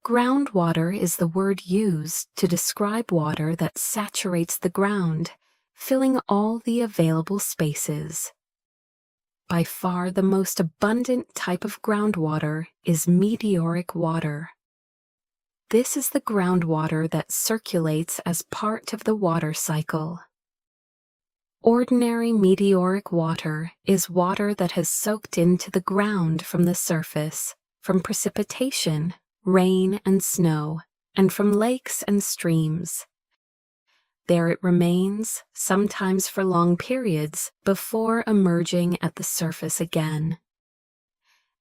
Groundwater is the word used to describe water that saturates the ground, filling all the available spaces. By far the most abundant type of groundwater is meteoric water. This is the groundwater that circulates as part of the water cycle. Ordinary meteoric water is water that has soaked into the ground from the surface, from precipitation, rain and snow, and from lakes and streams. There it remains, sometimes for long periods, before emerging at the surface again.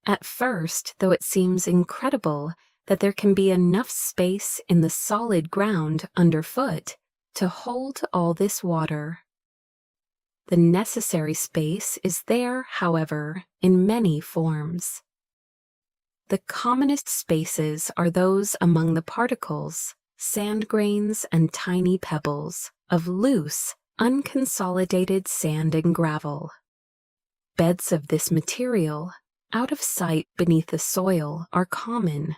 At first, though it seems incredible that there can be enough space in the solid ground underfoot to hold all this water. The necessary space is there, however, in many forms. The commonest spaces are those among the particles, sand grains and tiny pebbles, of loose, unconsolidated sand and gravel. Beds of this material, out of sight beneath the soil, are common.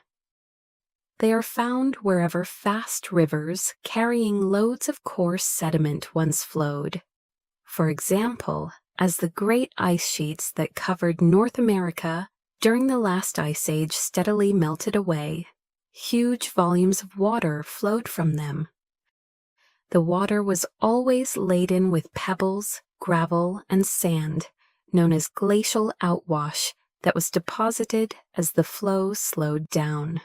They are found wherever fast rivers carrying loads of coarse sediment once flowed. For example, as the great ice sheets that covered North America during the last ice age steadily melted away, huge volumes of water flowed from them. The water was always laden with pebbles, gravel, and sand, known as glacial outwash, that was deposited as the flow slowed down.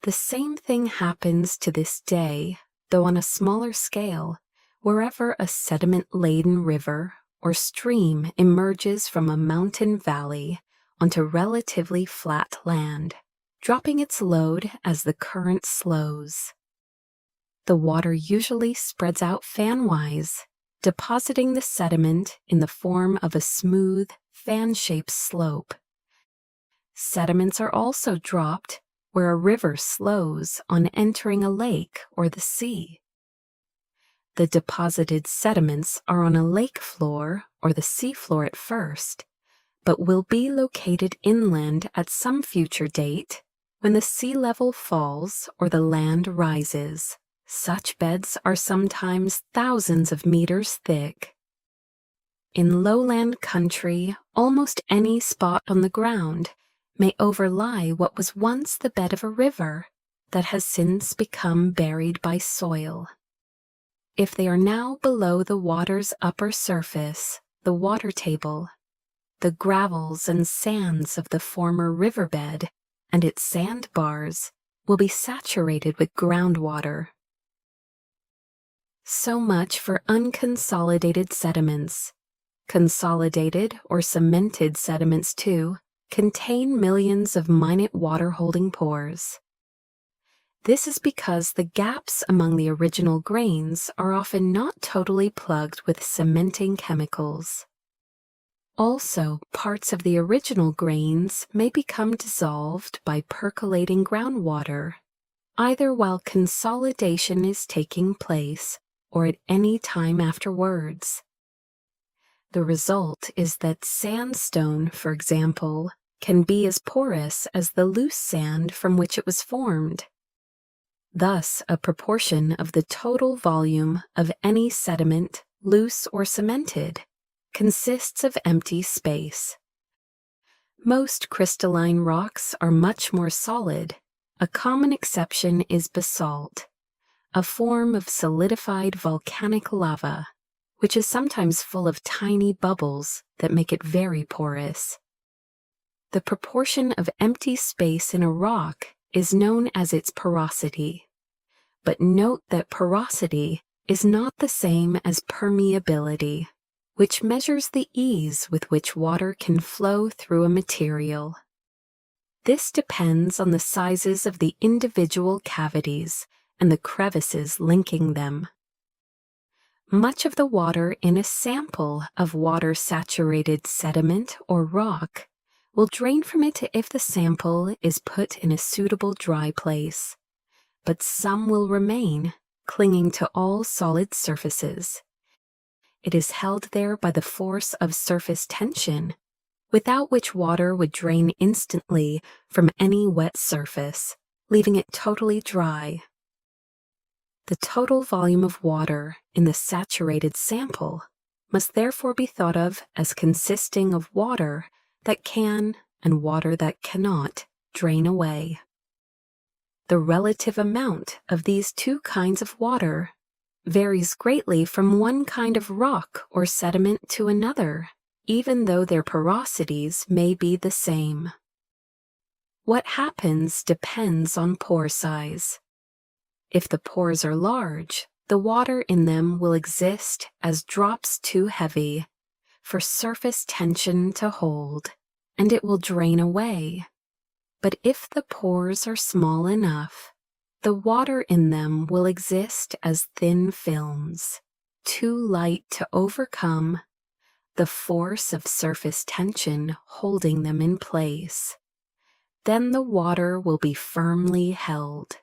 The same thing happens to this day, though on a smaller scale, wherever a sediment-laden river or stream emerges from a mountain valley onto relatively flat land, dropping its load as the current slows. The water usually spreads out fan-wise, depositing the sediment in the form of a smooth, fan-shaped slope. Sediments are also dropped where a river slows on entering a lake or the sea. The deposited sediments are on a lake floor or the sea floor at first, but will be located inland at some future date when the sea level falls or the land rises. Such beds are sometimes thousands of meters thick. In lowland country, almost any spot on the ground may overlie what was once the bed of a river that has since become buried by soil. If they are now below the water's upper surface, the water table, the gravels and sands of the former riverbed and its sandbars will be saturated with groundwater. So much for unconsolidated sediments. Consolidated or cemented sediments, too, contain millions of minute water-holding pores. This is because the gaps among the original grains are often not totally plugged with cementing chemicals. Also, parts of the original grains may become dissolved by percolating groundwater, either while consolidation is taking place or at any time afterwards. The result is that sandstone, for example, can be as porous as the loose sand from which it was formed. Thus, a proportion of the total volume of any sediment, loose or cemented, consists of empty space. Most crystalline rocks are much more solid. A common exception is basalt, a form of solidified volcanic lava, which is sometimes full of tiny bubbles that make it very porous. The proportion of empty space in a rock is known as its porosity. But note that porosity is not the same as permeability, which measures the ease with which water can flow through a material. This depends on the sizes of the individual cavities and the crevices linking them. Much of the water in a sample of water-saturated sediment or rock will drain from it if the sample is put in a suitable dry place, but some will remain, clinging to all solid surfaces. It is held there by the force of surface tension, without which water would drain instantly from any wet surface, leaving it totally dry. The total volume of water in the saturated sample must therefore be thought of as consisting of water that can and water that cannot drain away. The relative amount of these two kinds of water varies greatly from one kind of rock or sediment to another, even though their porosities may be the same. What happens depends on pore size. If the pores are large, the water in them will exist as drops too heavy for surface tension to hold, and it will drain away. But if the pores are small enough, the water in them will exist as thin films, too light to overcome the force of surface tension holding them in place. Then the water will be firmly held,